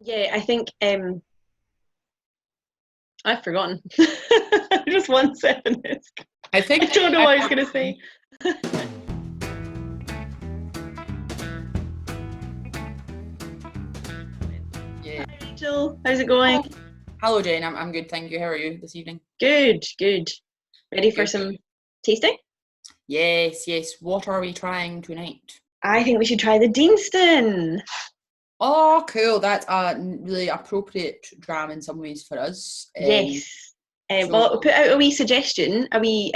Yeah, I think I've forgotten. Just 1 second. I I think don't know I, what I was gonna say. yeah. Hi Rachel, how's it going? Oh, hello, Jane. I'm good, thank you. How are you this evening? Good, good. Ready for Good. some tasting? Yes, yes. What are we trying tonight? I think we should try the Deanston. Oh, cool. That's a really appropriate dram in some ways for us. Yes. Well, So put out a wee suggestion, a wee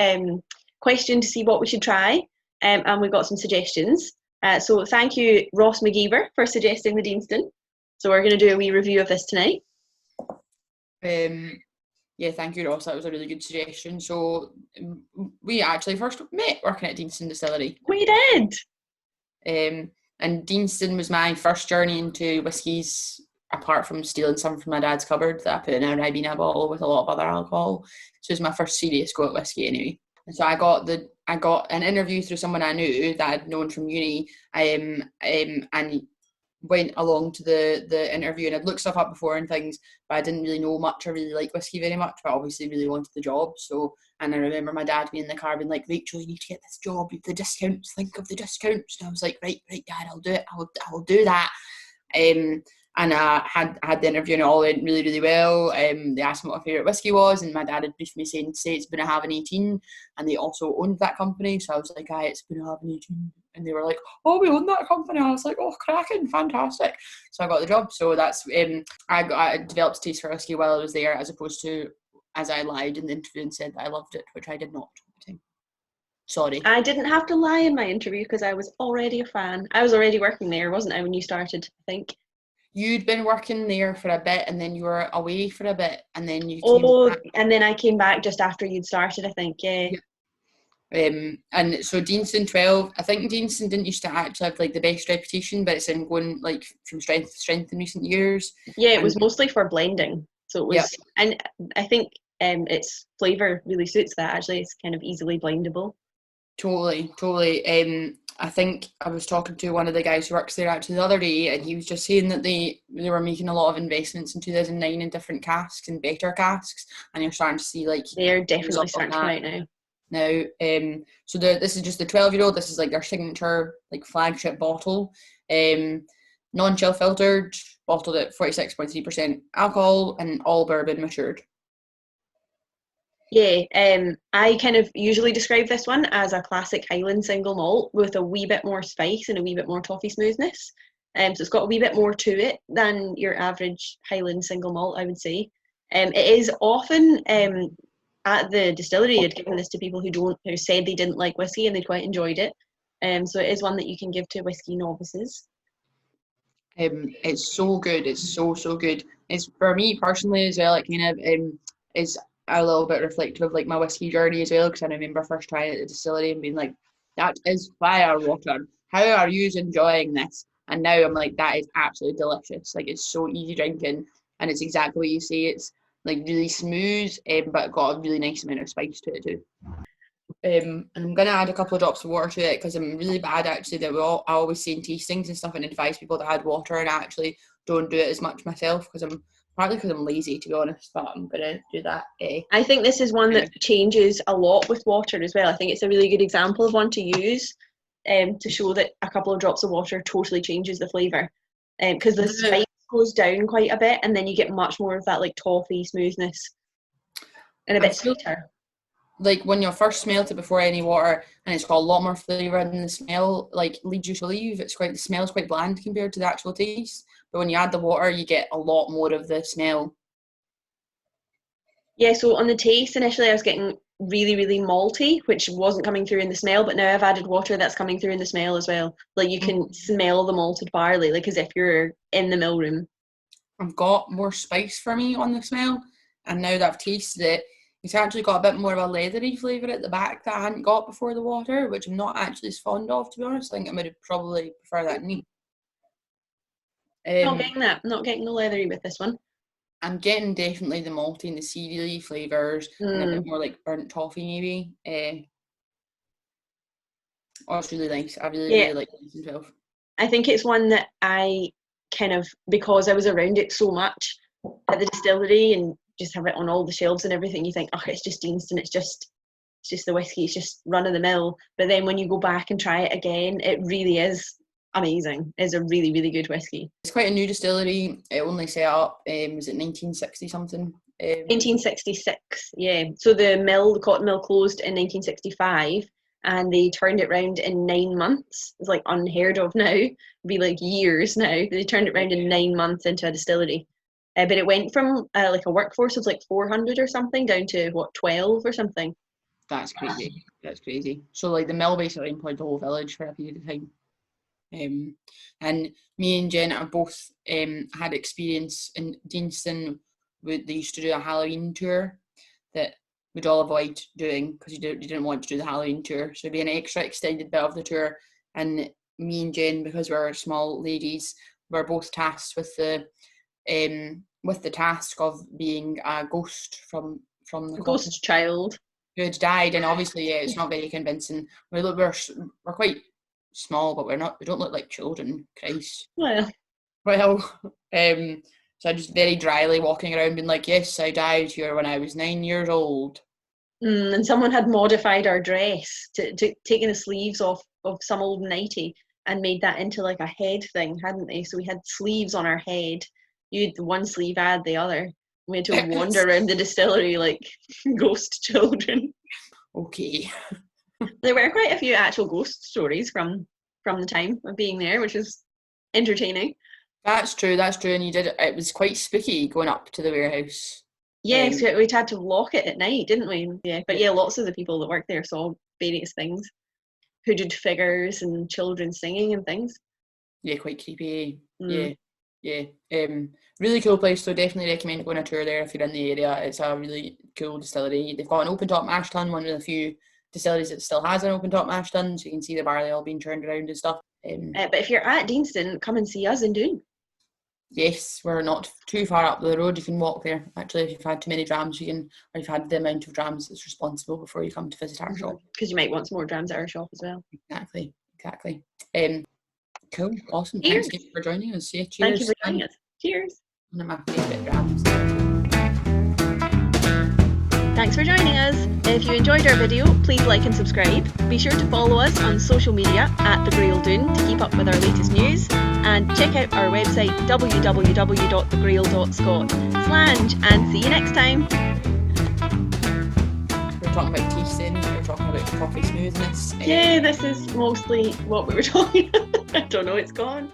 question to see what we should try, and we got some suggestions. So thank you, Ross McGeever, for suggesting the Deanston. So we're going to do a wee review of this tonight. um, yeah, thank you, Ross. That was a really good suggestion. So we actually first met working at Deanston Distillery. We did. Um, and Deanston was my first journey into whiskies, apart from stealing some from my dad's cupboard that I put in a Ribena bottle with a lot of other alcohol. So it was my first serious go at whiskey anyway. And so I got an interview through someone I knew that I'd known from uni, and went along to the interview, and I'd looked stuff up before and things, but I didn't really know much. I really like whiskey very much, but obviously really wanted the job. So, and I remember my dad being in the car being like, Rachel, you need to get this job. The discounts. Think of the discounts. And I was like, right, Dad, I'll do it. I will do that. Um, and I had the interview and it all went really, really well. They asked me what my favourite whiskey was, and my dad had briefed me saying, say it's Bunnahabhain 18, and they also owned that company. So I was like, aye, it's Bunnahabhain 18. And they were like, oh, we own that company. I was like, oh, cracking, fantastic. So I got the job. So that's, I developed a taste for whiskey while I was there, as opposed to, as I lied in the interview and said that I loved it, which I did not at the time. Sorry. I didn't have to lie in my interview because I was already a fan. I was already working there, wasn't I, when you started, I think? You'd been working there for a bit, and then you were away for a bit, and then you came Oh, back. and then I came back just after you'd started, I think, yeah. And so Deanston 12, I think Deanston didn't used to actually have like the best reputation, but it's been going like from strength to strength in recent years. Yeah, it And was mostly for blending. So it yeah, was, and I think its flavour really suits that actually. It's kind of easily blendable. totally, totally. I think I was talking to one of the guys who works there actually the other day, and he was just saying that they were making a lot of investments in 2009 in different casks and better casks, and you're starting to see like They're the definitely result of starting to come that out now. now. So this is just the 12-year-old. This is like their signature, like flagship bottle. Non-chill filtered, bottled at 46.3% alcohol, and all bourbon matured. Yeah, I kind of usually describe this one as a classic Highland single malt with a wee bit more spice and a wee bit more toffee smoothness. So it's got a wee bit more to it than your average Highland single malt, I would say. It is often at the distillery, I'd given this to people who said they didn't like whiskey and they quite enjoyed it. So it is one that you can give to whiskey novices. It's so good. It's so good. It's for me personally as well. It kind of is a little bit reflective of like my whiskey journey as well, because I remember first trying it at the distillery and being like, "That is fire water. How are you enjoying this?" And now I'm like, "That is absolutely delicious. Like it's so easy drinking, and it's exactly what you say. It's like really smooth, but got a really nice amount of spice to it too." And I'm gonna add a couple of drops of water to it because I'm really bad actually that I always say in tastings and stuff and advise people to add water, and I actually don't do it as much myself because I'm partly because I'm lazy to be honest, but I'm gonna do that. I think this is one that Anyway. changes a lot with water as well. I think it's a really good example of one to use to show that a couple of drops of water totally changes the flavour. Because the spice goes down quite a bit, and then you get much more of that like toffee smoothness and a I bit feel sweeter. like when you first smelled it before any water and it's got a lot more flavour than the smell like leads you to leave. The smell's quite bland compared to the actual taste. But when you add the water you get a lot more of the smell. Yeah, so on the taste, initially I was getting really, really malty, which wasn't coming through in the smell, but now I've added water that's coming through in the smell as well. Like you can smell the malted barley, like as if you're in the mill room. I've got more spice for me on the smell, and now that I've tasted it, it's actually got a bit more of a leathery flavour at the back that I hadn't got before the water, which I'm not actually as fond of, to be honest. I think I would probably prefer that neat. Not Um, getting that, not getting the leathery with this one. I'm getting definitely the malty and the cereally flavours, and a bit Mm. more like burnt toffee maybe. Oh, it's really nice. I really, Yeah, really like this as well. I think it's one that I kind of, because I was around it so much at the distillery and just have it on all the shelves and everything, you think, oh, it's just Deanston, it's just the whiskey, it's just run of the mill. But then when you go back and try it again, it really is amazing. It's a really, really good whiskey. It's quite a new distillery. It only set up, was it 1960 something? 1966, yeah. So the cotton mill closed in 1965, and they turned it round in 9 months. It's like unheard of now. It'd be like years now. They turned it round in 9 months into a distillery. But it went from like a workforce of like 400 or something down to 12 or something. That's crazy. That's crazy. So like the mill basically employed the whole village for a period of time. And me and Jen have both had experience in Deanston. They used to do a Halloween tour that we'd all avoid doing because you didn't want to do the Halloween tour. So it'd be an extra extended bit of the tour. And me and Jen, because we're small ladies, were both tasked with the task of being a ghost from the ghost child who had died. And obviously, yeah, it's not very convincing. We're quite small, but we don't look like children. Christ. Well. So I just very dryly walking around being like, yes, I died here when I was 9 years old. And someone had modified our dress to taking the sleeves off of some old nightie and made that into like a head thing, hadn't they? So we had sleeves on our head. You had the one sleeve, I had the other. We had to wander around the distillery like ghost children. Okay. There were quite a few actual ghost stories from the time of being there, which was entertaining. That's true, and it was quite spooky going up to the warehouse. Yes, we'd had to lock it at night, didn't we? Yeah, but yeah, lots of the people that worked there saw various things. Hooded figures and children singing and things. Yeah, quite creepy. Yeah. Really cool place, so definitely recommend going a tour there if you're in the area. It's a really cool distillery. They've got an open top mash tun, one of the few distilleries that still has an open top mash tun, so you can see the barley all being turned around and stuff. But if you're at Deanston, come and see us in Doon. Yes, we're not too far up the road. You can walk there. Actually, if you've had too many drams, or you've had the amount of drams that's responsible before you come to visit our shop. Because you might want some more drams at our shop as well. Exactly. Cool, awesome. Cheers. Thanks for joining us. Yeah, cheers. Thank you for joining us. Cheers. One of my favourite drams. Thanks for joining us. If you enjoyed our video, please like and subscribe. Be sure to follow us on social media at The Grail Doon to keep up with our latest news. And check out our website www.thegrail.scot. Slange, and see you next time. We're talking about tasting, we're talking about coffee smoothness. Yeah, this is mostly what we were talking about. I don't know, it's gone.